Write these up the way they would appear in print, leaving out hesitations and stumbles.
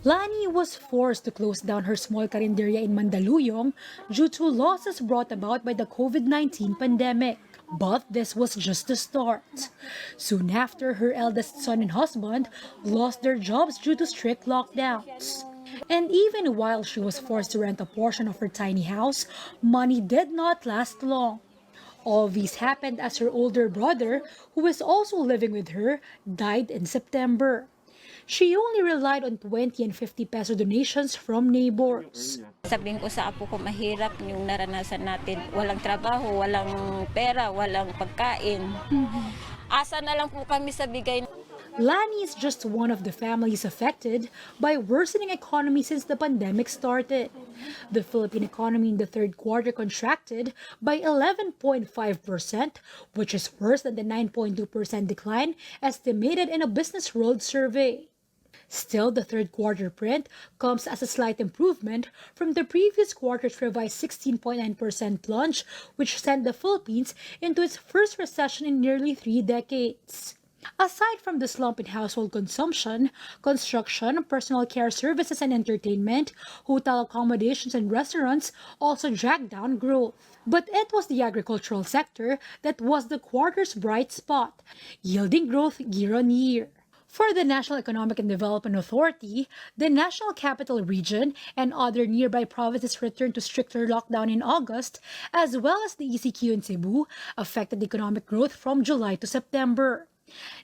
Lani was forced to close down her small karinderya in Mandaluyong due to losses brought about by the COVID-19 pandemic. But this was just the start. Soon after, her eldest son and husband lost their jobs due to strict lockdowns. And even while she was forced to rent a portion of her tiny house, money did not last long. All these happened as her older brother, who is also living with her, died in September. She only relied on 20 and 50 peso donations from neighbors. Sabihin ko sa apo ko, mahirap yung naranasan natin. Walang trabaho, walang pera, walang pagkain. Asa na lang po kami sa bigay. Lani is just one of the families affected by worsening economy since the pandemic started. The Philippine economy in the third quarter contracted by 11.5%, which is worse than the 9.2% decline estimated in a Business World survey. Still, the third quarter print comes as a slight improvement from the previous quarter's revised 16.9% plunge, which sent the Philippines into its first recession in nearly 3 decades. Aside from the slump in household consumption, construction, personal care services and entertainment, hotel accommodations and restaurants also dragged down growth. But it was the agricultural sector that was the quarter's bright spot, yielding growth year on year. For the National Economic and Development Authority, the National Capital Region and other nearby provinces returned to stricter lockdown in August, as well as the ECQ in Cebu, affected economic growth from July to September.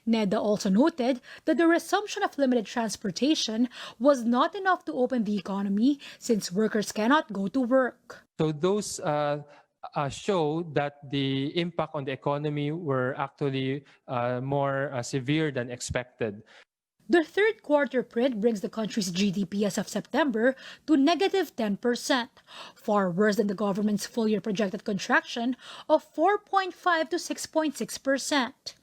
NEDA also noted that the resumption of limited transportation was not enough to open the economy since workers cannot go to work. So those show that the impact on the economy were actually more severe than expected. The third quarter print brings the country's GDP as of September to negative 10%, far worse than the government's full-year projected contraction of 4.5 to 6.6%.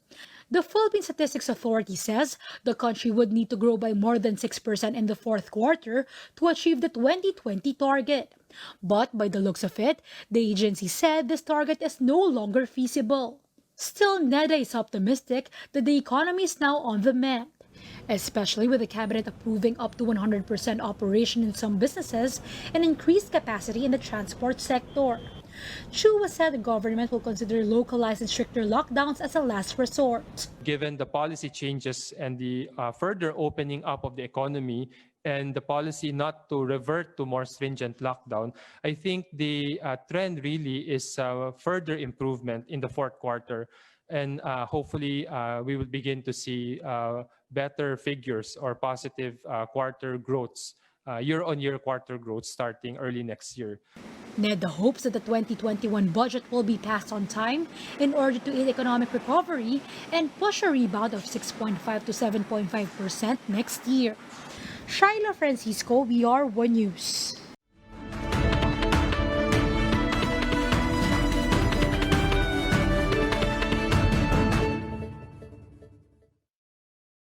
The Philippine Statistics Authority says the country would need to grow by more than 6% in the fourth quarter to achieve the 2020 target. But by the looks of it, the agency said this target is no longer feasible. Still, NEDA is optimistic that the economy is now on the mend, especially with the cabinet approving up to 100% operation in some businesses and increased capacity in the transport sector. Chua said the government will consider localized and stricter lockdowns as a last resort. Given the policy changes and the further opening up of the economy and the policy not to revert to more stringent lockdown, I think the trend really is further improvement in the fourth quarter. And hopefully we will begin to see better figures or positive quarter growths, year-on-year quarter growth starting early next year. NEDA hopes that the 2021 budget will be passed on time in order to aid economic recovery and push a rebound of 6.5 to 7.5% next year. Shaila Francisco, VR1 News.